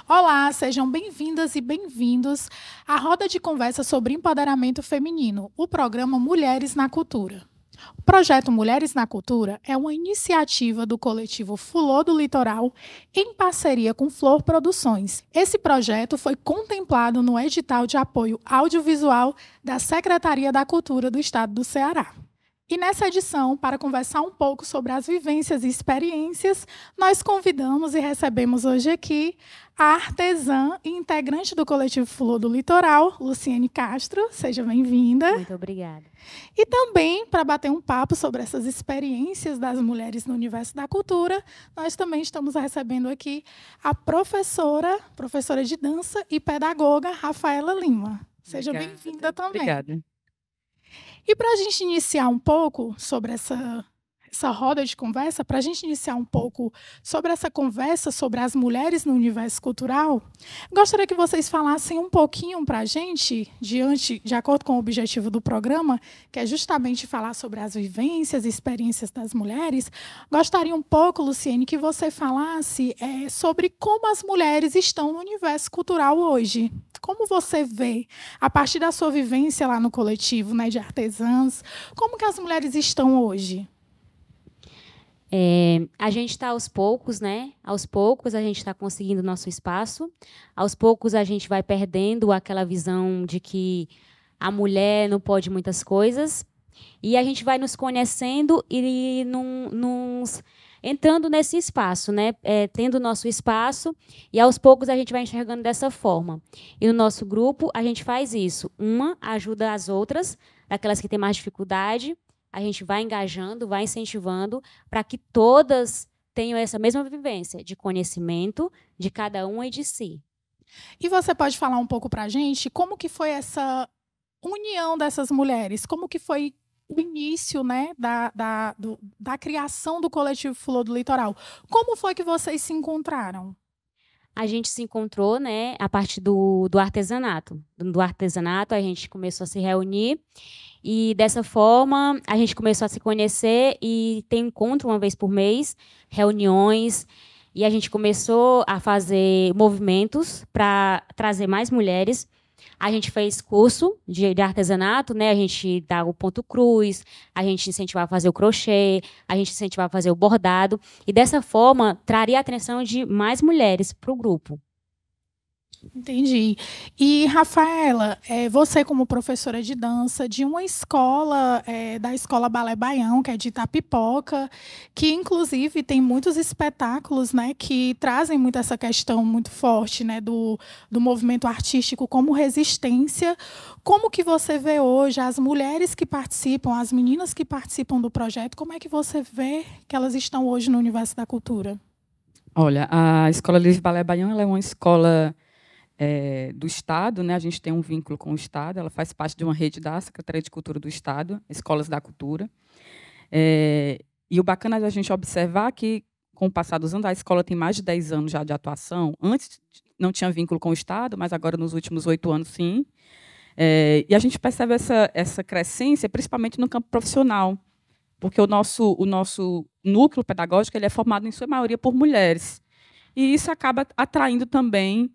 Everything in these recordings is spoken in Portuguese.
Olá, sejam bem-vindas e bem-vindos à roda de conversa sobre empoderamento feminino, o programa Mulheres na Cultura. O projeto Mulheres na Cultura é uma iniciativa do coletivo Fulô do Litoral em parceria com Flor Produções. Esse projeto foi contemplado no edital de apoio audiovisual da Secretaria da Cultura do Estado do Ceará. E nessa edição, para conversar um pouco sobre as vivências e experiências, nós convidamos e recebemos hoje aqui a artesã e integrante do coletivo Fulô do Litoral, Luciene Castro. Seja bem-vinda. Muito obrigada. E também, para bater um papo sobre essas experiências das mulheres no universo da cultura, nós também estamos recebendo aqui a professora de dança e pedagoga, Rafaela Lima. Seja bem-vinda também. Obrigada. E para a gente iniciar um pouco sobre essa roda de conversa, para a gente iniciar um pouco sobre essa conversa sobre as mulheres no universo cultural, gostaria que vocês falassem um pouquinho para a gente, de acordo com o objetivo do programa, que é justamente falar sobre as vivências e experiências das mulheres. Gostaria um pouco, Luciene, que você falasse sobre como as mulheres estão no universo cultural hoje. Como você vê, a partir da sua vivência lá no coletivo, né, de artesãs, como que as mulheres estão hoje? A gente está aos poucos, né? Aos poucos a gente está conseguindo nosso espaço. Aos poucos a gente vai perdendo aquela visão de que a mulher não pode muitas coisas. E a gente vai nos conhecendo e entrando nesse espaço, né? Tendo nosso espaço, e aos poucos a gente vai enxergando dessa forma. E no nosso grupo a gente faz isso. Uma ajuda as outras, daquelas que têm mais dificuldade. A gente vai engajando, vai incentivando para que todas tenham essa mesma vivência de conhecimento de cada uma e de si. E você pode falar um pouco para a gente como que foi essa união dessas mulheres? Como que foi o início, né, da criação do coletivo Fulô do Litoral? Como foi que vocês se encontraram? A gente se encontrou, né, a partir do artesanato. Do artesanato, a gente começou a se reunir e, dessa forma, a gente começou a se conhecer e tem encontro uma vez por mês, reuniões, e a gente começou a fazer movimentos para trazer mais mulheres. A gente fez curso de artesanato, né? A gente dá o ponto cruz, a gente incentivava a fazer o crochê, a gente incentivava a fazer o bordado, e dessa forma traria a atenção de mais mulheres para o grupo. Entendi. E, Rafaela, você como professora de dança de uma escola, da Escola Balé Baião, que é de Itapipoca, que, inclusive, tem muitos espetáculos, né, que trazem muito essa questão muito forte, né, do movimento artístico como resistência. Como que você vê hoje as mulheres que participam, as meninas que participam do projeto, como é que você vê que elas estão hoje no universo da cultura? Olha, a Escola Livre Balé Baião ela é uma escola do Estado, né? A gente tem um vínculo com o Estado, ela faz parte de uma rede da Secretaria de Cultura do Estado, Escolas da Cultura. E o bacana é a gente observar que, com o passar dos anos, a escola tem mais de 10 anos já de atuação. Antes não tinha vínculo com o Estado, mas agora, nos últimos 8 anos, sim. E a gente percebe essa crescência, principalmente no campo profissional, porque o nosso núcleo pedagógico ele é formado, em sua maioria, por mulheres. E isso acaba atraindo também,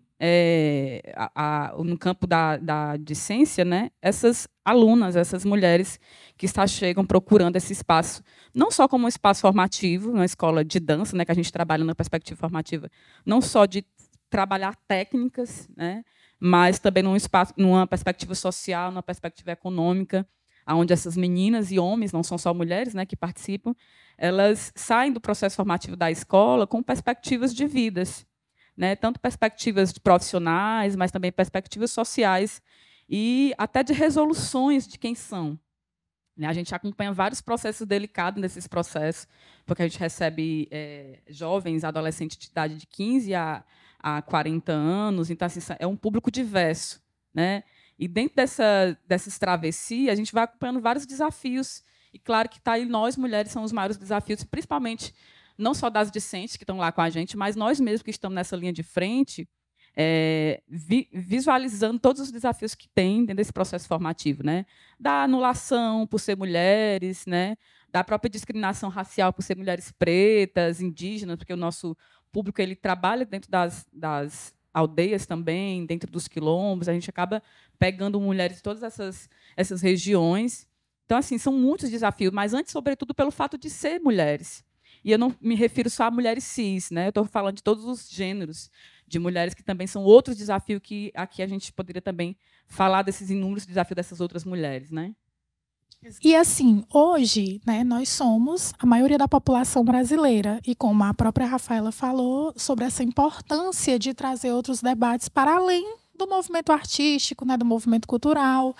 no campo da discência, né, essas alunas, essas mulheres que chegam procurando esse espaço, não só como um espaço formativo, uma escola de dança, né, que a gente trabalha na perspectiva formativa, não só de trabalhar técnicas, né, mas também numa perspectiva social, numa perspectiva econômica, onde essas meninas e homens, não são só mulheres, né, que participam, elas saem do processo formativo da escola com perspectivas de vidas, né, tanto perspectivas profissionais, mas também perspectivas sociais e até de resoluções de quem são. A gente acompanha vários processos delicados nesses processos, porque a gente recebe jovens, adolescentes de idade de 15 a 40 anos, então assim, é um público diverso, né? E dentro dessas travessias, a gente vai acompanhando vários desafios, e claro que nós, mulheres, são os maiores desafios, principalmente não só das discentes que estão lá com a gente, mas nós mesmos que estamos nessa linha de frente, visualizando todos os desafios que tem dentro desse processo formativo, né? Da anulação por ser mulheres, né? Da própria discriminação racial por ser mulheres pretas, indígenas, porque o nosso público ele trabalha dentro das aldeias também, dentro dos quilombos, a gente acaba pegando mulheres de todas essas regiões. Então, assim, são muitos desafios, mas antes, sobretudo, pelo fato de ser mulheres. E eu não me refiro só a mulheres cis, né? Eu estou falando de todos os gêneros de mulheres, que também são outros desafios que aqui a gente poderia também falar desses inúmeros desafios dessas outras mulheres, né? E assim, hoje, né, nós somos a maioria da população brasileira, e como a própria Rafaela falou, sobre essa importância de trazer outros debates para além do movimento artístico, né, do movimento cultural.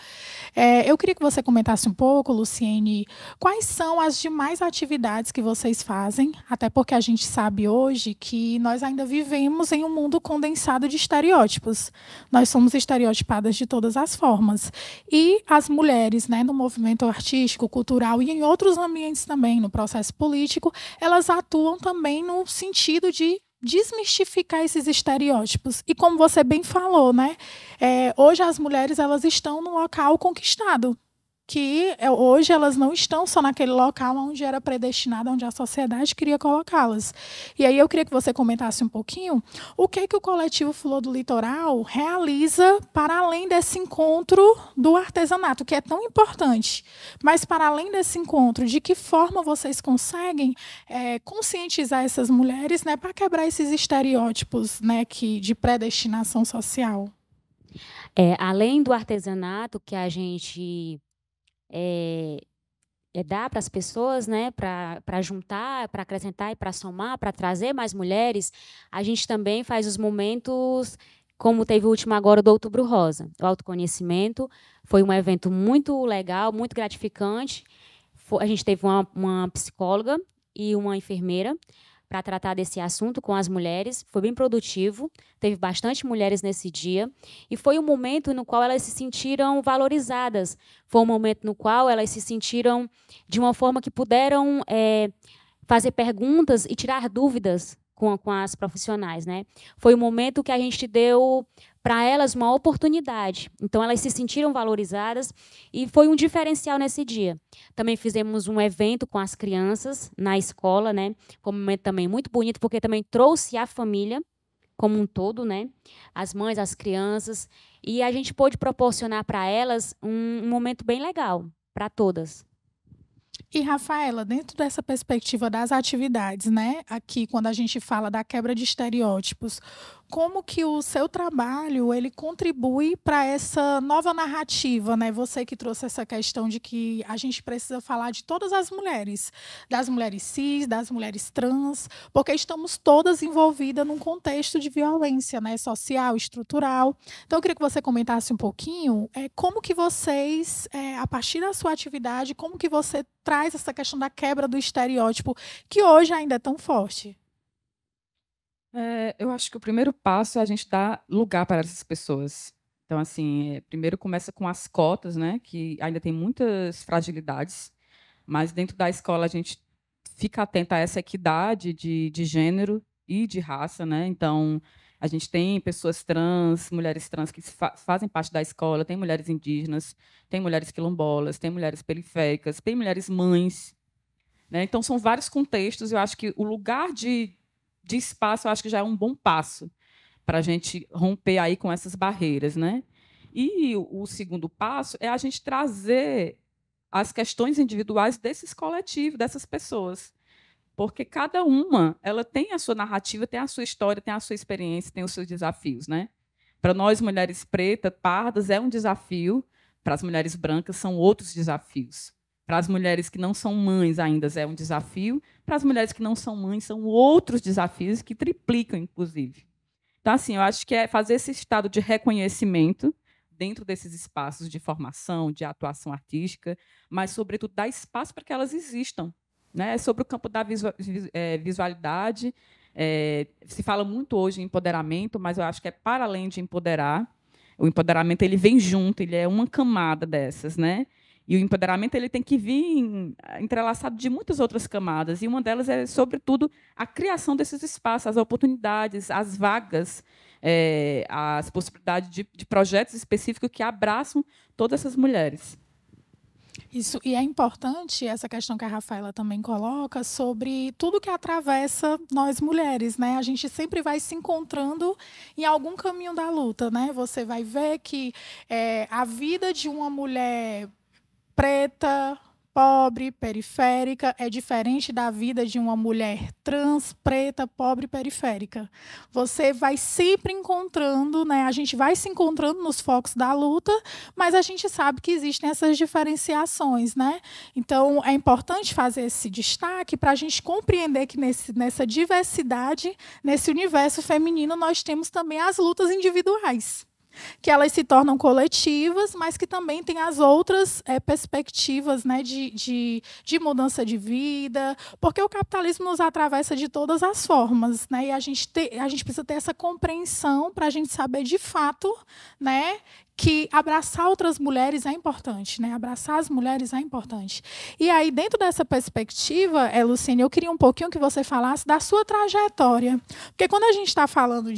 Eu queria que você comentasse um pouco, Luciene, quais são as demais atividades que vocês fazem, até porque a gente sabe hoje que nós ainda vivemos em um mundo condensado de estereótipos. Nós somos estereotipadas de todas as formas. E as mulheres, né, no movimento artístico, cultural e em outros ambientes também, no processo político, elas atuam também no sentido de desmistificar esses estereótipos. E como você bem falou, né? Hoje as mulheres elas estão no local conquistado, que hoje elas não estão só naquele local onde era predestinado, onde a sociedade queria colocá-las. E aí eu queria que você comentasse um pouquinho o que o coletivo Flor do Litoral realiza para além desse encontro do artesanato, que é tão importante. Mas para além desse encontro, de que forma vocês conseguem conscientizar essas mulheres, né, para quebrar esses estereótipos, né, de predestinação social? Além do artesanato que a gente dá para as pessoas, né, para juntar, para acrescentar e para somar, para trazer mais mulheres, a gente também faz os momentos, como teve o último agora do Outubro Rosa. O autoconhecimento foi um evento muito legal, muito gratificante. A gente teve uma psicóloga e uma enfermeira para tratar desse assunto com as mulheres. Foi bem produtivo, teve bastante mulheres nesse dia, e foi um momento no qual elas se sentiram valorizadas, foi um momento no qual elas se sentiram de uma forma que puderam fazer perguntas e tirar dúvidas com as profissionais, né? Foi um momento que a gente deu para elas uma oportunidade. Então, elas se sentiram valorizadas e foi um diferencial nesse dia. Também fizemos um evento com as crianças na escola, né? Foi um momento também muito bonito, porque também trouxe a família como um todo, né? As mães, as crianças, e a gente pôde proporcionar para elas um momento bem legal, para todas. E, Rafaela, dentro dessa perspectiva das atividades, né, aqui, quando a gente fala da quebra de estereótipos, como que o seu trabalho ele contribui para essa nova narrativa, né? Você que trouxe essa questão de que a gente precisa falar de todas as mulheres, das mulheres cis, das mulheres trans, porque estamos todas envolvidas num contexto de violência, né, social, estrutural. Então, eu queria que você comentasse um pouquinho como que vocês, a partir da sua atividade, como que você traz essa questão da quebra do estereótipo, que hoje ainda é tão forte. Eu acho que o primeiro passo é a gente dar lugar para essas pessoas. Então, assim, primeiro começa com as cotas, né, que ainda tem muitas fragilidades, mas dentro da escola a gente fica atenta a essa equidade de gênero e de raça, né? Então, a gente tem pessoas trans, mulheres trans que fazem parte da escola, tem mulheres indígenas, tem mulheres quilombolas, tem mulheres periféricas, tem mulheres mães, né? Então, são vários contextos. Eu acho que o lugar de espaço, eu acho que já é um bom passo para a gente romper aí com essas barreiras, né? E o segundo passo é a gente trazer as questões individuais desses coletivos, dessas pessoas, porque cada uma ela tem a sua narrativa, tem a sua história, tem a sua experiência, tem os seus desafios, né? Para nós mulheres pretas, pardas é um desafio, para as mulheres brancas são outros desafios. Para as mulheres que não são mães ainda é um desafio, para as mulheres que não são mães são outros desafios que triplicam, inclusive. Então, assim, eu acho que é fazer esse estado de reconhecimento dentro desses espaços de formação, de atuação artística, mas, sobretudo, dar espaço para que elas existam, né? Sobre o campo da visualidade, se fala muito hoje em empoderamento, mas eu acho que é para além de empoderar. O empoderamento ele vem junto, ele é uma camada dessas, né? E o empoderamento ele tem que vir entrelaçado de muitas outras camadas, e uma delas é, sobretudo, a criação desses espaços, as oportunidades, as vagas, as possibilidades de projetos específicos que abraçam todas essas mulheres. Isso, e é importante essa questão que a Rafaela também coloca sobre tudo que atravessa nós mulheres, né? A gente sempre vai se encontrando em algum caminho da luta, né? Você vai ver que a vida de uma mulher preta, pobre, periférica, é diferente da vida de uma mulher trans, preta, pobre, periférica. Você vai sempre encontrando, né? A gente vai se encontrando nos focos da luta, mas a gente sabe que existem essas diferenciações, né? Então, é importante fazer esse destaque para a gente compreender que nessa diversidade, nesse universo feminino, nós temos também as lutas individuais, que elas se tornam coletivas, mas que também tem as outras perspectivas, né, de mudança de vida, porque o capitalismo nos atravessa de todas as formas, né, e a gente precisa ter essa compreensão para a gente saber de fato, né, que abraçar outras mulheres é importante, né? Abraçar as mulheres é importante. E aí, dentro dessa perspectiva, Luciene, eu queria um pouquinho que você falasse da sua trajetória. Porque quando a gente está falando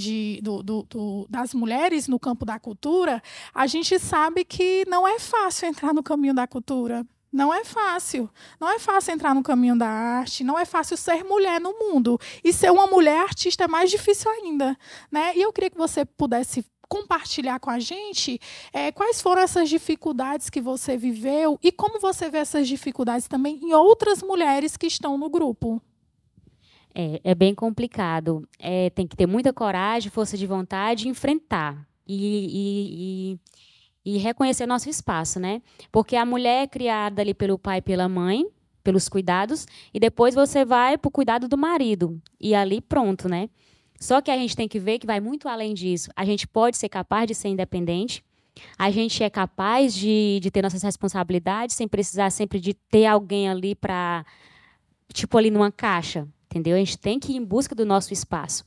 das mulheres no campo da cultura, a gente sabe que não é fácil entrar no caminho da cultura. Não é fácil. Não é fácil entrar no caminho da arte, não é fácil ser mulher no mundo. E ser uma mulher artista é mais difícil ainda, né? E eu queria que você pudesse compartilhar com a gente quais foram essas dificuldades que você viveu e como você vê essas dificuldades também em outras mulheres que estão no grupo. É bem complicado. Tem que ter muita coragem, força de vontade e enfrentar. E reconhecer nosso espaço, né? Porque a mulher é criada ali pelo pai e pela mãe, pelos cuidados, e depois você vai para o cuidado do marido. E ali pronto, né? Só que a gente tem que ver que vai muito além disso. A gente pode ser capaz de ser independente, a gente é capaz de ter nossas responsabilidades sem precisar sempre de ter alguém ali para, tipo, ali numa caixa, entendeu? A gente tem que ir em busca do nosso espaço.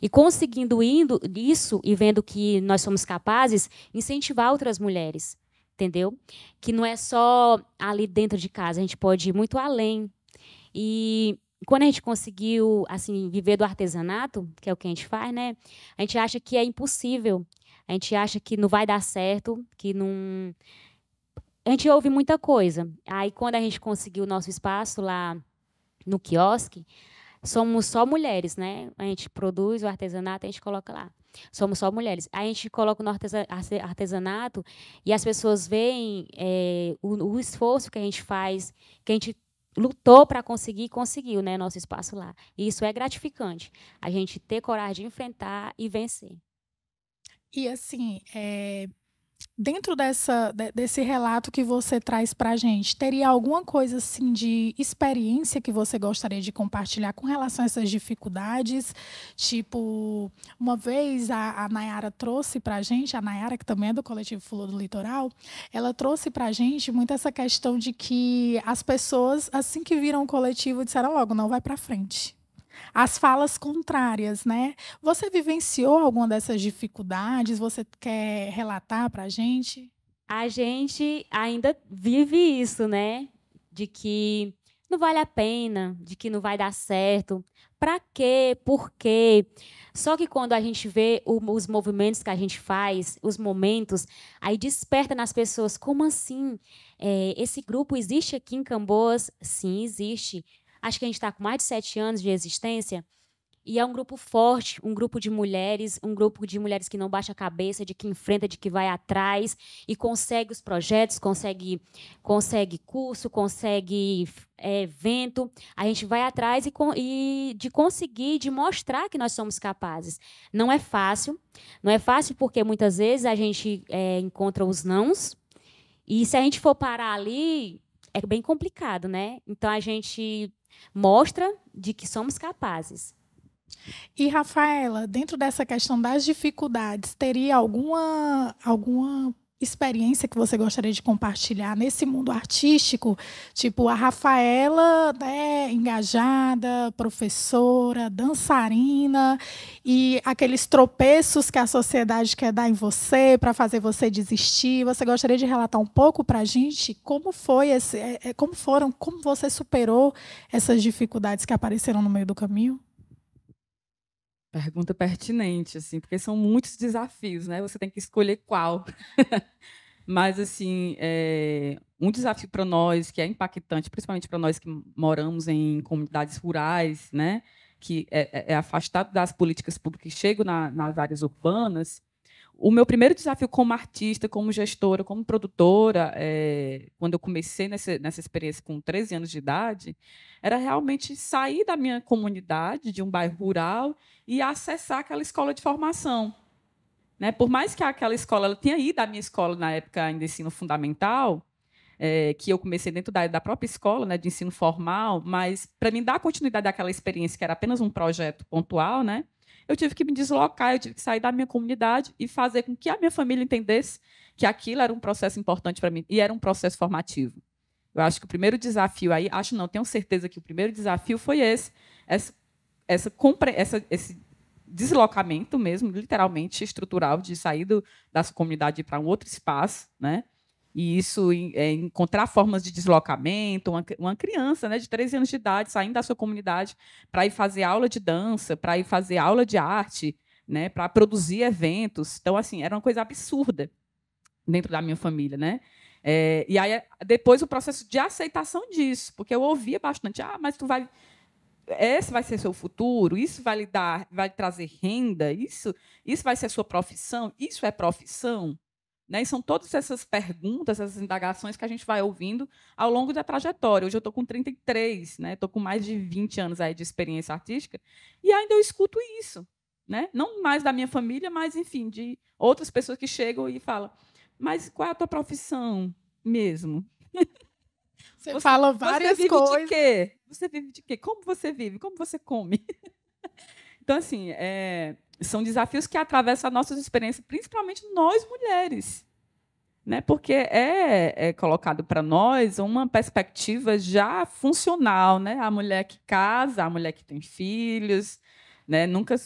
E conseguindo indo isso e vendo que nós somos capazes, incentivar outras mulheres, entendeu? Que não é só ali dentro de casa, a gente pode ir muito além. E quando a gente conseguiu assim viver do artesanato, que é o que a gente faz, né? A gente acha que é impossível. A gente acha que não vai dar certo, que não. A gente ouve muita coisa. Aí quando a gente conseguiu o nosso espaço lá no quiosque, somos só mulheres, né? A gente produz o artesanato, a gente coloca lá. Somos só mulheres. Aí a gente coloca no artesanato e as pessoas veem o esforço que a gente faz, que a gente lutou para conseguir e conseguiu, né, nosso espaço lá. E isso é gratificante, a gente ter coragem de enfrentar e vencer. E assim, dentro desse relato que você traz para a gente, teria alguma coisa assim de experiência que você gostaria de compartilhar com relação a essas dificuldades? Tipo, uma vez a Nayara trouxe para a gente, a Nayara, que também é do Coletivo Flor do Litoral, ela trouxe para a gente muito essa questão de que as pessoas, assim que viram o coletivo, disseram logo, não vai para frente. As falas contrárias, né? Você vivenciou alguma dessas dificuldades? Você quer relatar para a gente? A gente ainda vive isso, né? De que não vale a pena, de que não vai dar certo. Para quê? Por quê? Só que quando a gente vê os movimentos que a gente faz, os momentos, aí desperta nas pessoas, como assim? Esse grupo existe aqui em Camboas? Sim, existe. Acho que a gente está com mais de 7 anos de existência. E é um grupo forte, um grupo de mulheres que não baixa a cabeça, de que enfrenta, de que vai atrás e consegue os projetos, consegue curso, consegue evento. A gente vai atrás e de conseguir, de mostrar que nós somos capazes. Não é fácil porque muitas vezes a gente encontra os nãos e se a gente for parar ali, é bem complicado, né? Então a gente mostra de que somos capazes. E, Rafaela, dentro dessa questão das dificuldades, teria alguma experiência que você gostaria de compartilhar nesse mundo artístico? Tipo, a Rafaela, né, engajada, professora, dançarina, e aqueles tropeços que a sociedade quer dar em você para fazer você desistir. Você gostaria de relatar um pouco para a gente como foi como você superou essas dificuldades que apareceram no meio do caminho? Pergunta pertinente, assim, porque são muitos desafios, né? Você tem que escolher qual. Mas, assim, um desafio para nós, que é impactante, principalmente para nós que moramos em comunidades rurais, né, que é afastado das políticas públicas que chegam nas áreas urbanas. O meu primeiro desafio como artista, como gestora, como produtora, quando eu comecei nessa experiência com 13 anos de idade, era realmente sair da minha comunidade, de um bairro rural, e acessar aquela escola de formação. Né? Por mais que aquela escola, ela tinha ido à minha escola na época ainda de ensino fundamental, que eu comecei dentro da própria escola, né, de ensino formal, mas para mim dar continuidade àquela experiência, que era apenas um projeto pontual, né, eu tive que me deslocar, eu tive que sair da minha comunidade e fazer com que a minha família entendesse que aquilo era um processo importante para mim e era um processo formativo. Eu acho que o primeiro desafio aí, tenho certeza que o primeiro desafio foi esse deslocamento mesmo, literalmente estrutural, de sair da sua comunidade para um outro espaço, né? E isso encontrar formas de deslocamento, uma criança, né, de 13 anos de idade saindo da sua comunidade para ir fazer aula de dança, para ir fazer aula de arte, né, para produzir eventos. Então, assim, era uma coisa absurda dentro da minha família, né? E aí depois o processo de aceitação disso, porque eu ouvia bastante, mas tu vai, esse vai ser seu futuro, isso vai lhe trazer renda, isso vai ser sua profissão, isso é profissão, né? E são todas essas perguntas, essas indagações que a gente vai ouvindo ao longo da trajetória. Hoje eu estou com 33, né? Estou com mais de 20 anos aí de experiência artística, e ainda eu escuto isso, né? Não mais da minha família, mas, enfim, de outras pessoas que chegam e falam, mas qual é a tua profissão mesmo? Você fala várias coisas. Você vive de quê? Você vive de quê? Como você vive? Como você come? Então, assim, são desafios que atravessam as nossas experiências, principalmente nós, mulheres. Né? Porque é colocado para nós uma perspectiva já funcional. Né? A mulher que casa, a mulher que tem filhos. Né? Nunca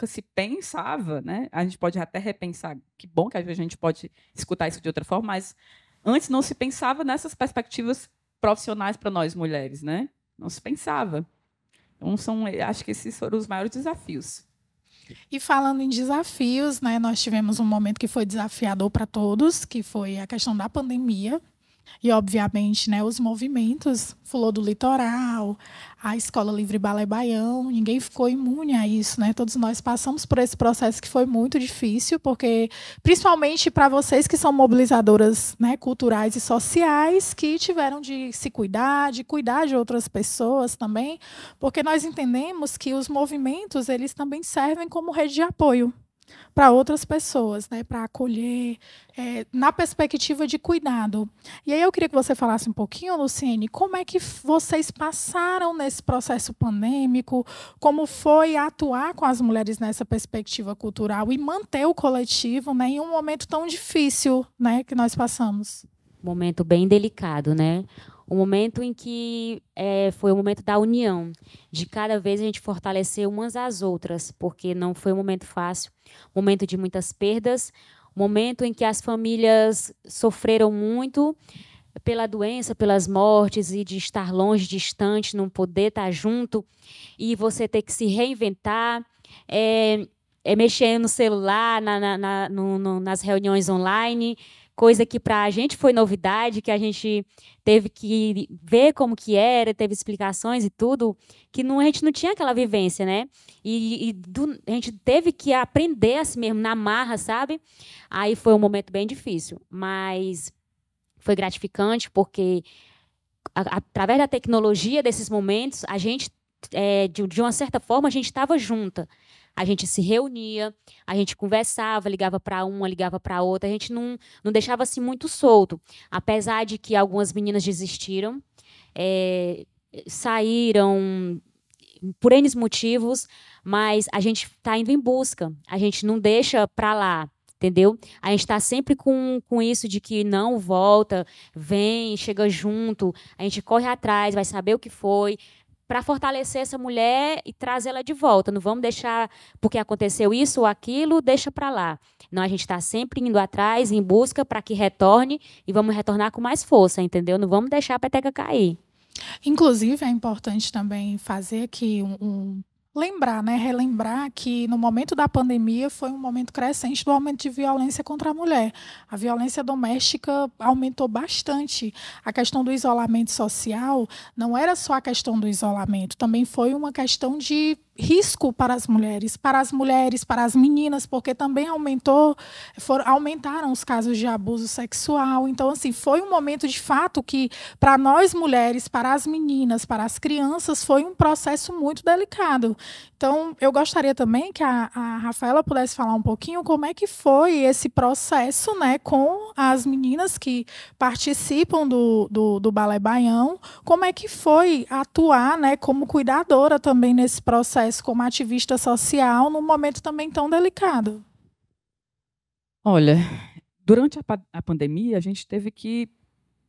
se pensava. Né? A gente pode até repensar. Que bom que às vezes a gente pode escutar isso de outra forma, mas antes não se pensava nessas perspectivas profissionais para nós mulheres, né? Não se pensava. Então, acho que esses foram os maiores desafios. E falando em desafios, né, nós tivemos um momento que foi desafiador para todos, que foi a questão da pandemia. E, obviamente, né, os movimentos, Flor do Litoral, a Escola Livre Balé Baião, ninguém ficou imune a isso, né? Todos nós passamos por esse processo que foi muito difícil, porque, principalmente para vocês que são mobilizadoras, né, culturais e sociais, que tiveram de se cuidar, de cuidar de outras pessoas também, porque nós entendemos que os movimentos, eles também servem como rede de apoio para outras pessoas, né, para acolher, na perspectiva de cuidado. E aí eu queria que você falasse um pouquinho, Luciene, como é que vocês passaram nesse processo pandêmico, como foi atuar com as mulheres nessa perspectiva cultural e manter o coletivo, né, em um momento tão difícil, né, que nós passamos. Momento bem delicado, né? O momento em que foi o momento da união, de cada vez a gente fortalecer umas às outras, porque não foi um momento fácil, momento de muitas perdas, momento em que as famílias sofreram muito pela doença, pelas mortes, e de estar longe, distante, não poder estar junto, e você ter que se reinventar, mexer no celular, nas reuniões online, coisa que para a gente foi novidade, que a gente teve que ver como que era, teve explicações e tudo, que a gente não tinha aquela vivência, né? A gente teve que aprender assim mesmo, na marra, sabe? Aí foi um momento bem difícil, mas foi gratificante, porque através da tecnologia desses momentos, a gente, de uma certa forma, a gente estava junta. A gente se reunia, a gente conversava, ligava para uma, ligava para outra, a gente não deixava assim muito solto. Apesar de que algumas meninas desistiram, saíram por N motivos, mas a gente está indo em busca, a gente não deixa para lá, entendeu? A gente está sempre com isso de que não volta, vem, chega junto, a gente corre atrás, vai saber o que foi, para fortalecer essa mulher e trazer ela de volta. Não vamos deixar, porque aconteceu isso ou aquilo, deixa para lá. Não, a gente está sempre indo atrás, em busca, para que retorne, e vamos retornar com mais força, entendeu? Não vamos deixar a peteca cair. Inclusive, é importante também fazer aqui lembrar, né, relembrar que no momento da pandemia foi um momento crescente do aumento de violência contra a mulher. A violência doméstica aumentou bastante. A questão do isolamento social não era só a questão do isolamento, também foi uma questão de risco para as mulheres, para as meninas, porque também aumentaram os casos de abuso sexual. Então, assim, foi um momento de fato que, para nós mulheres, para as meninas, para as crianças, foi um processo muito delicado. Então, eu gostaria também que a Rafaela pudesse falar um pouquinho como é que foi esse processo, né, com as meninas que participam do Balé Baião, como é que foi atuar, né, como cuidadora também nesse processo, como ativista social, num momento também tão delicado. Olha, durante a pandemia, a gente teve que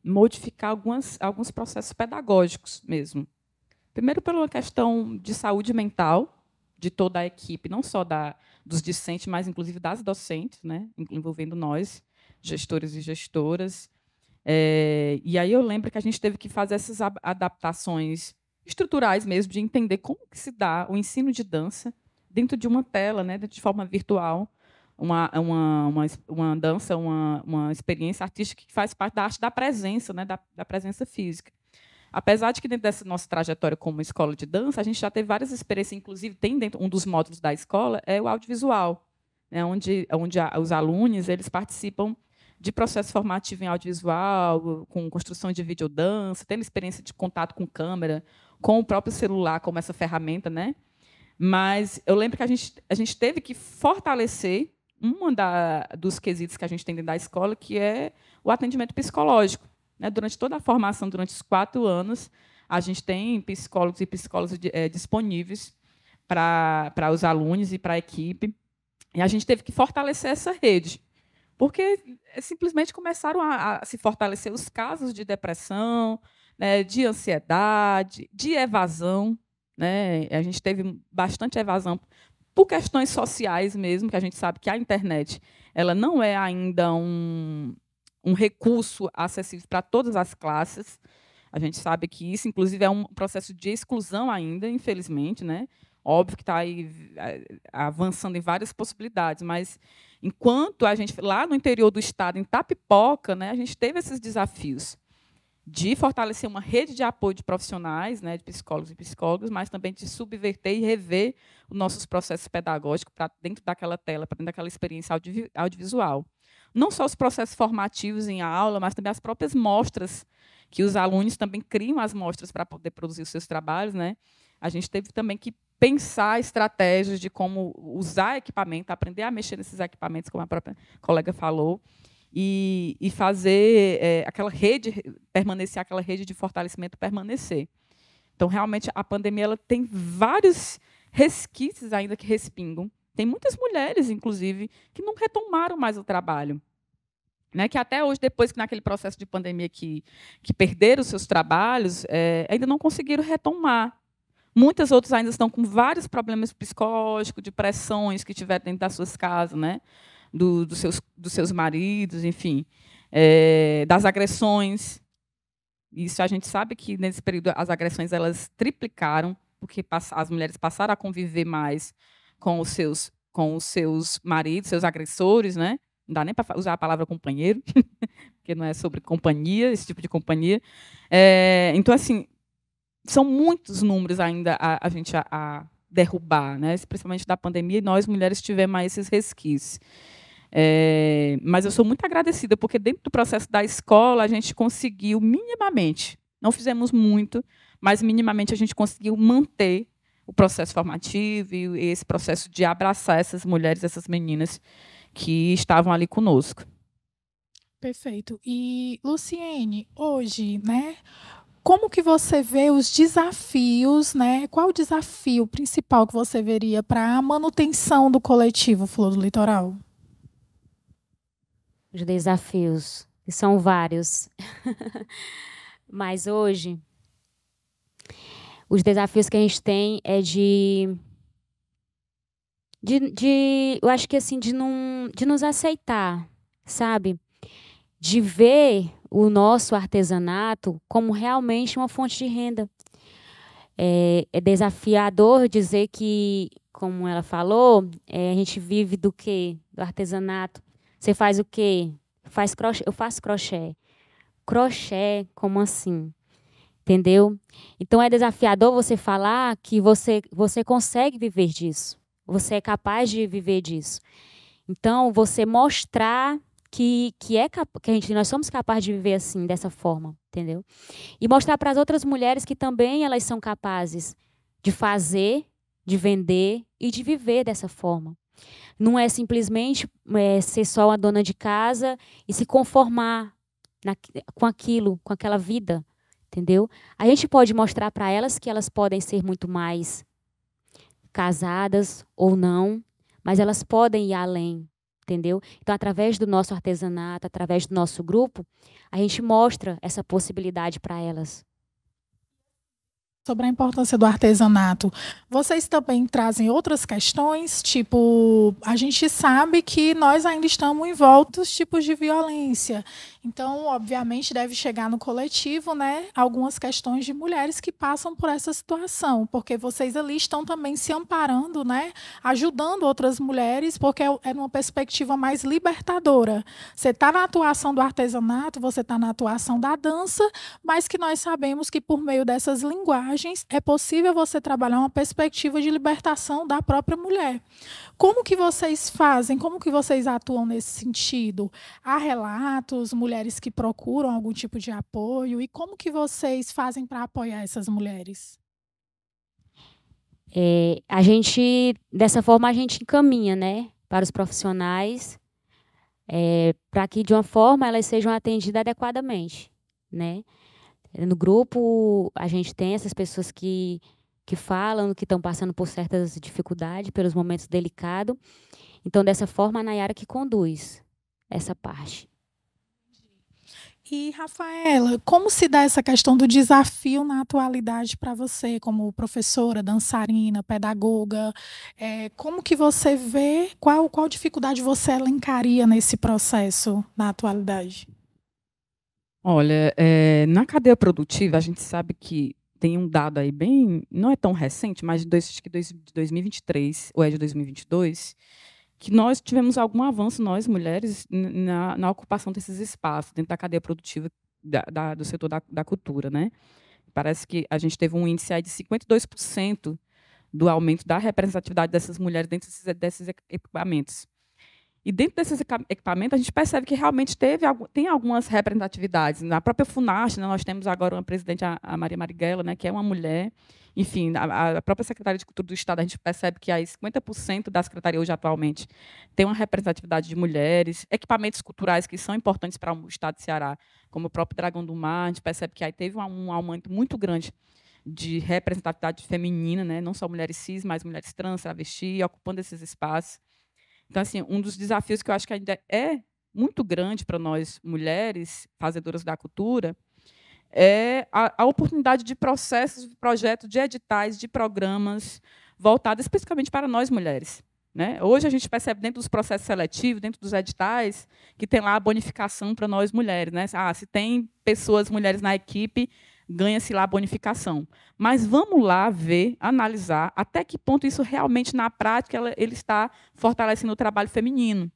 modificar alguns processos pedagógicos mesmo. Primeiro, pela questão de saúde mental de toda a equipe, não só dos discentes, mas inclusive das docentes, né, envolvendo nós, gestores e gestoras. E aí eu lembro que a gente teve que fazer essas adaptações estruturais mesmo, de entender como que se dá o ensino de dança dentro de uma tela, né, de forma virtual, uma dança, uma experiência artística que faz parte da arte da presença, né, da presença física. Apesar de que dentro dessa nossa trajetória como escola de dança, a gente já teve várias experiências, inclusive tem dentro um dos módulos da escola é o audiovisual, né, onde os alunos eles participam de processo formativo em audiovisual, com construção de videodança, tendo experiência de contato com câmera, com o próprio celular como essa ferramenta, né? Mas eu lembro que a gente teve que fortalecer dos quesitos que a gente tem dentro da escola, que é o atendimento psicológico. Né? Durante toda a formação, durante os 4 anos, a gente tem psicólogos e psicólogas disponíveis para os alunos e para a equipe. E a gente teve que fortalecer essa rede, porque simplesmente começaram a se fortalecer os casos de depressão, né, de ansiedade, de evasão. Né? A gente teve bastante evasão por questões sociais mesmo, que a gente sabe que a internet ela não é ainda um recurso acessível para todas as classes. A gente sabe que isso, inclusive, é um processo de exclusão ainda, infelizmente, né? Óbvio que está aí avançando em várias possibilidades, mas enquanto a gente, lá no interior do estado, em Itapipoca, né, a gente teve esses desafios de fortalecer uma rede de apoio de profissionais, né, de psicólogos e psicólogas, mas também de subverter e rever os nossos processos pedagógicos para dentro daquela tela, para dentro daquela experiência audiovisual. Não só os processos formativos em aula, mas também as próprias mostras, que os alunos também criam as mostras para poder produzir os seus trabalhos. Né? A gente teve também que pensar estratégias de como usar equipamento, aprender a mexer nesses equipamentos, como a própria colega falou, e fazer aquela rede permanecer, aquela rede de fortalecimento permanecer. Então, realmente, a pandemia ela tem vários resquícios ainda que respingam. Tem muitas mulheres, inclusive, que não retomaram mais o trabalho. Né, que até hoje, depois que naquele processo de pandemia que perderam os seus trabalhos, ainda não conseguiram retomar. Muitas outras ainda estão com vários problemas psicológicos, de pressões que tiveram dentro das suas casas, né? Dos seus maridos, enfim, das agressões. Isso a gente sabe que, nesse período, as agressões elas triplicaram, porque as mulheres passaram a conviver mais com os seus maridos, seus agressores. Né? Não dá nem para usar a palavra companheiro, porque não é sobre companhia, esse tipo de companhia. Então, assim, são muitos números ainda a gente derrubar, né? Principalmente da pandemia, e nós, mulheres, tivemos esses resquícios. Mas eu sou muito agradecida, porque dentro do processo da escola a gente conseguiu minimamente, não fizemos muito, mas minimamente a gente conseguiu manter o processo formativo e esse processo de abraçar essas mulheres, essas meninas que estavam ali conosco. Perfeito. E, Luciene, hoje, né, como que você vê os desafios, né? Qual o desafio principal que você veria para a manutenção do coletivo Flor do Litoral? Os desafios, que são vários. Mas hoje, os desafios que a gente tem é eu acho que assim, de nos aceitar, sabe? De ver o nosso artesanato como realmente uma fonte de renda. É desafiador dizer que, como ela falou, a gente vive do quê? Do artesanato. Você faz o quê? Faz crochê. Eu faço crochê. Crochê, como assim? Entendeu? Então, é desafiador você falar que você consegue viver disso. Você é capaz de viver disso. Então, você mostrar nós somos capazes de viver assim, dessa forma, entendeu? E mostrar para as outras mulheres que também elas são capazes de fazer, de vender e de viver dessa forma. Não é simplesmente ser só uma dona de casa e se conformar com aquilo, com aquela vida, entendeu? A gente pode mostrar para elas que elas podem ser muito mais casadas ou não, mas elas podem ir além, entendeu? Então, através do nosso artesanato, através do nosso grupo, a gente mostra essa possibilidade para elas. Sobre a importância do artesanato, vocês também trazem outras questões, tipo, a gente sabe que nós ainda estamos envoltos tipos de violência. Então, obviamente, deve chegar no coletivo, né, algumas questões de mulheres que passam por essa situação, porque vocês ali estão também se amparando, né, ajudando outras mulheres, porque é numa perspectiva mais libertadora. Você está na atuação do artesanato, você está na atuação da dança, mas que nós sabemos que por meio dessas linguagens é possível você trabalhar uma perspectiva de libertação da própria mulher. Como que vocês fazem? Como que vocês atuam nesse sentido? Há relatos, mulheres que procuram algum tipo de apoio, e como que vocês fazem para apoiar essas mulheres? Dessa forma, a gente encaminha, né, para os profissionais, para que, de uma forma, elas sejam atendidas adequadamente, né? No grupo, a gente tem essas pessoas que falam, que estão passando por certas dificuldades, pelos momentos delicados. Então, dessa forma, a Nayara que conduz essa parte. E, Rafaela, como se dá essa questão do desafio na atualidade para você, como professora, dançarina, pedagoga? Como que você vê, qual dificuldade você elencaria nesse processo na atualidade? Olha, na cadeia produtiva, a gente sabe que tem um dado aí bem, não é tão recente, mas acho que de 2023, ou é de 2022, que nós tivemos algum avanço, nós, mulheres, na ocupação desses espaços, dentro da cadeia produtiva do setor da cultura, né? Parece que a gente teve um índice aí de 52% do aumento da representatividade dessas mulheres dentro desses equipamentos. E dentro desses equipamentos, a gente percebe que realmente tem algumas representatividades. Na própria FUNAST, né, nós temos agora uma presidente, a Maria Marighella, né, que é uma mulher. Enfim, a própria Secretaria de Cultura do Estado, a gente percebe que aí 50% da Secretaria hoje, atualmente, tem uma representatividade de mulheres. Equipamentos culturais que são importantes para o Estado de Ceará, como o próprio Dragão do Mar, a gente percebe que aí teve um aumento muito grande de representatividade feminina, né, não só mulheres cis, mas mulheres trans, travesti, ocupando esses espaços. Então, assim, um dos desafios que eu acho que ainda é muito grande para nós, mulheres fazedoras da cultura, é a oportunidade de processos, de projetos, de editais, de programas voltados especificamente para nós, mulheres. Né? Hoje, a gente percebe, dentro dos processos seletivos, dentro dos editais, que tem lá a bonificação para nós, mulheres. Né? Se tem pessoas, mulheres na equipe, ganha-se lá a bonificação. Mas vamos lá ver, analisar até que ponto isso realmente, na prática, ele está fortalecendo o trabalho feminino.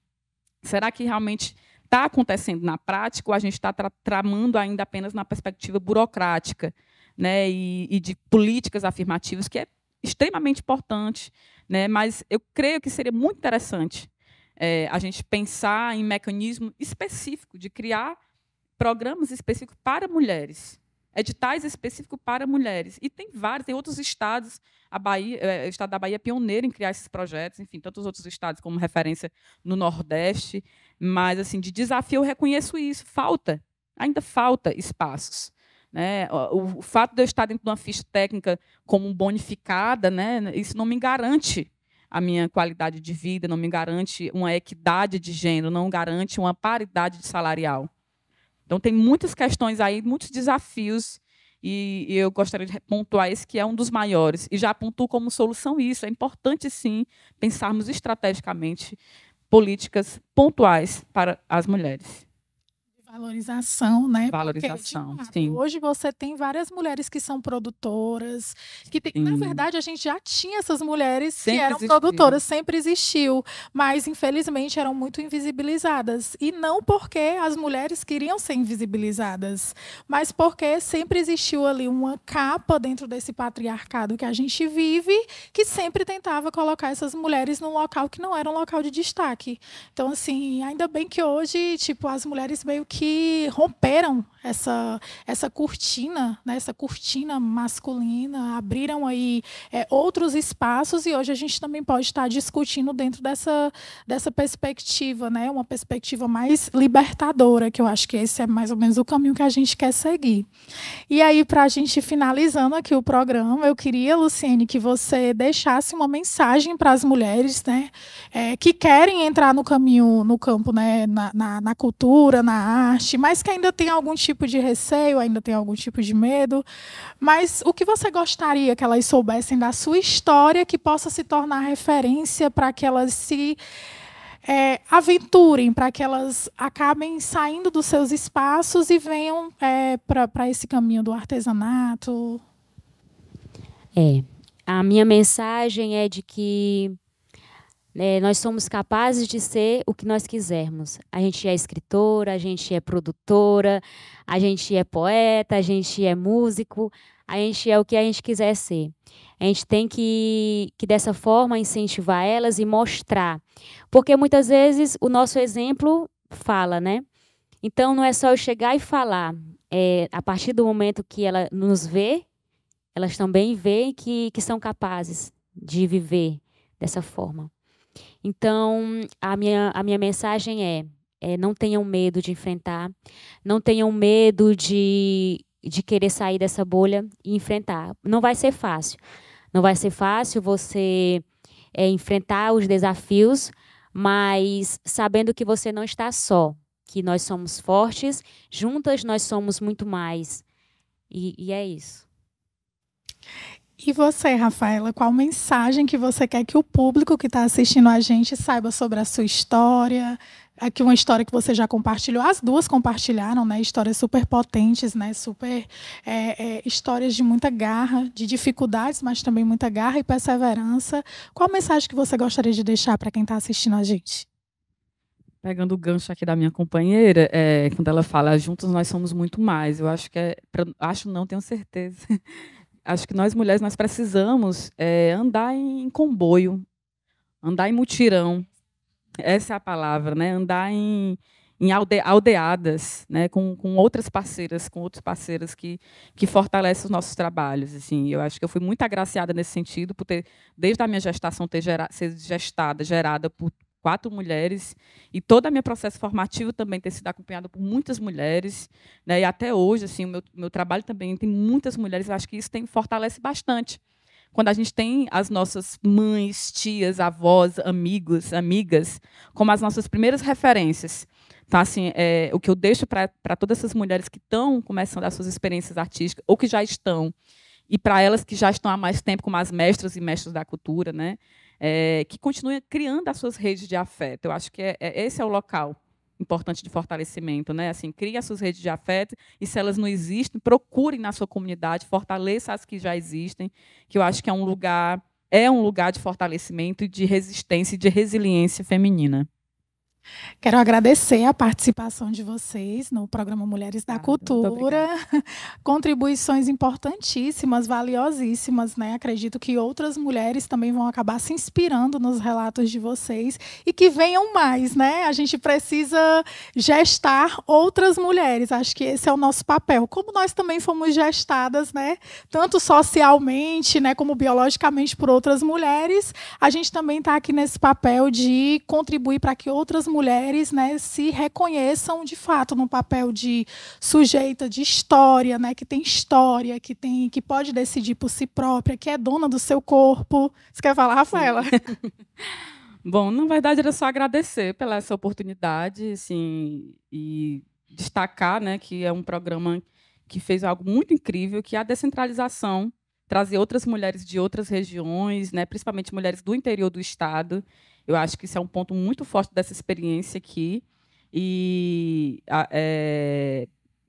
Será que realmente está acontecendo na prática ou a gente está tramando ainda apenas na perspectiva burocrática, né, e de políticas afirmativas, que é extremamente importante, né, mas eu creio que seria muito interessante a gente pensar em mecanismo específico de criar programas específicos para mulheres, editais específicos para mulheres. E tem vários, tem outros estados, o estado da Bahia é pioneiro em criar esses projetos, enfim, tantos outros estados como referência no Nordeste, mas assim, de desafio eu reconheço isso, ainda falta espaços. Né? O fato de eu estar dentro de uma ficha técnica como bonificada, né, isso não me garante a minha qualidade de vida, não me garante uma equidade de gênero, não garante uma paridade salarial. Então, tem muitas questões aí, muitos desafios, e eu gostaria de pontuar esse que é um dos maiores. E já pontuo como solução isso. É importante, sim, pensarmos estrategicamente políticas pontuais para as mulheres. Valorização, né? Valorização, Porque, de fato, sim. hoje você tem várias mulheres que são produtoras, que tem, na Sim. verdade, a gente já tinha essas mulheres que Sempre eram existiu. produtoras, sempre existiu, mas infelizmente eram muito invisibilizadas. E não porque as mulheres queriam ser invisibilizadas, mas porque sempre existiu ali uma capa dentro desse patriarcado que a gente vive, que sempre tentava colocar essas mulheres num local que não era um local de destaque. Então, assim, ainda bem que hoje, tipo, as mulheres meio que romperam essa cortina, né, essa cortina masculina, abriram aí outros espaços e hoje a gente também pode estar discutindo dentro dessa perspectiva, né, uma perspectiva mais libertadora, que eu acho que esse é mais ou menos o caminho que a gente quer seguir. E aí, para a gente finalizando aqui o programa, eu queria, Luciene, que você deixasse uma mensagem para as mulheres, né, que querem entrar no caminho, no campo, né, na cultura, na arte, mas que ainda tem algum tipo de receio, ainda tem algum tipo de medo. Mas o que você gostaria que elas soubessem da sua história que possa se tornar referência para que elas se aventurem, para que elas acabem saindo dos seus espaços e venham para esse caminho do artesanato? A minha mensagem é de que nós somos capazes de ser o que nós quisermos. A gente é escritora, a gente é produtora, a gente é poeta, a gente é músico, a gente é o que a gente quiser ser. A gente tem que dessa forma, incentivar elas e mostrar. Porque, muitas vezes, o nosso exemplo fala, né? Então, não é só eu chegar e falar. A partir do momento que ela nos vê, elas também veem que são capazes de viver dessa forma. Então, a minha mensagem é não tenham medo de enfrentar, não tenham medo de querer sair dessa bolha e enfrentar. Não vai ser fácil. Não vai ser fácil você enfrentar os desafios, mas sabendo que você não está só, que nós somos fortes, juntas nós somos muito mais. E é isso. E você, Rafaela, qual mensagem que você quer que o público que está assistindo a gente saiba sobre a sua história? Aqui uma história que você já compartilhou, as duas compartilharam, né? Histórias super potentes, né? Super histórias de muita garra, de dificuldades, mas também muita garra e perseverança. Qual mensagem que você gostaria de deixar para quem está assistindo a gente? Pegando o gancho aqui da minha companheira, quando ela fala juntos nós somos muito mais, eu acho que não tenho certeza. Acho que nós mulheres nós precisamos andar em comboio, andar em mutirão, essa é a palavra, né? Andar em aldeadas, né? Com outras parceiras, com outros parceiros que fortalecem os nossos trabalhos. Assim, eu acho que eu fui muito agraciada nesse sentido por ter, desde a minha gestação, ser gerada por 4 mulheres, e todo o meu processo formativo também ter sido acompanhado por muitas mulheres, né? E até hoje, assim, o meu trabalho também tem muitas mulheres. Eu acho que isso fortalece bastante. Quando a gente tem as nossas mães, tias, avós, amigas, como as nossas primeiras referências. Então, assim, o que eu deixo para todas essas mulheres que estão começando as suas experiências artísticas, ou que já estão, e para elas que já estão há mais tempo como as mestras e mestres da cultura, né? Que continuem criando as suas redes de afeto. Eu acho que esse é o local importante de fortalecimento, né? Assim, crie as suas redes de afeto, e se elas não existem, procurem na sua comunidade, fortaleça as que já existem, que eu acho que é um lugar de fortalecimento e de resistência e de resiliência feminina. Quero agradecer a participação de vocês no programa Mulheres da Cultura. Contribuições importantíssimas, valiosíssimas, né? Acredito que outras mulheres também vão acabar se inspirando nos relatos de vocês e que venham mais, né? A gente precisa gestar outras mulheres. Acho que esse é o nosso papel. Como nós também fomos gestadas, né? Tanto socialmente, né, como biologicamente por outras mulheres, a gente também está aqui nesse papel de contribuir para que outras mulheres, né, se reconheçam de fato no papel de sujeita de história, né, que tem história, que pode decidir por si própria, que é dona do seu corpo. Você quer falar, Rafaela? Bom, na verdade era só agradecer pela essa oportunidade, assim, e destacar, né, que é um programa que fez algo muito incrível, que é a descentralização, trazer outras mulheres de outras regiões, né, principalmente mulheres do interior do estado. Eu acho que isso é um ponto muito forte dessa experiência aqui. e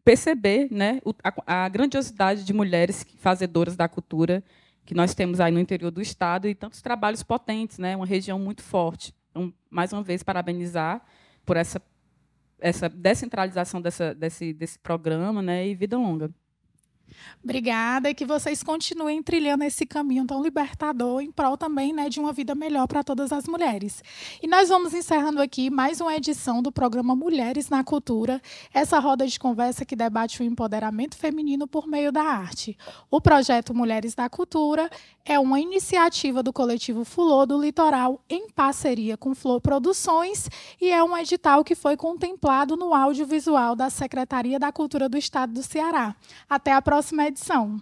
perceber, né, a grandiosidade de mulheres fazedoras da cultura que nós temos aí no interior do estado e tantos trabalhos potentes, né, uma região muito forte. Então, mais uma vez, parabenizar por essa descentralização desse programa, né, e vida longa. Obrigada, e que vocês continuem trilhando esse caminho tão libertador em prol também, né, de uma vida melhor para todas as mulheres. E nós vamos encerrando aqui mais uma edição do programa Mulheres na Cultura, essa roda de conversa que debate o empoderamento feminino por meio da arte. O projeto Mulheres na Cultura é uma iniciativa do coletivo Fulô do Litoral em parceria com Flor Produções e é um edital que foi contemplado no audiovisual da Secretaria da Cultura do Estado do Ceará. Até a próxima edição.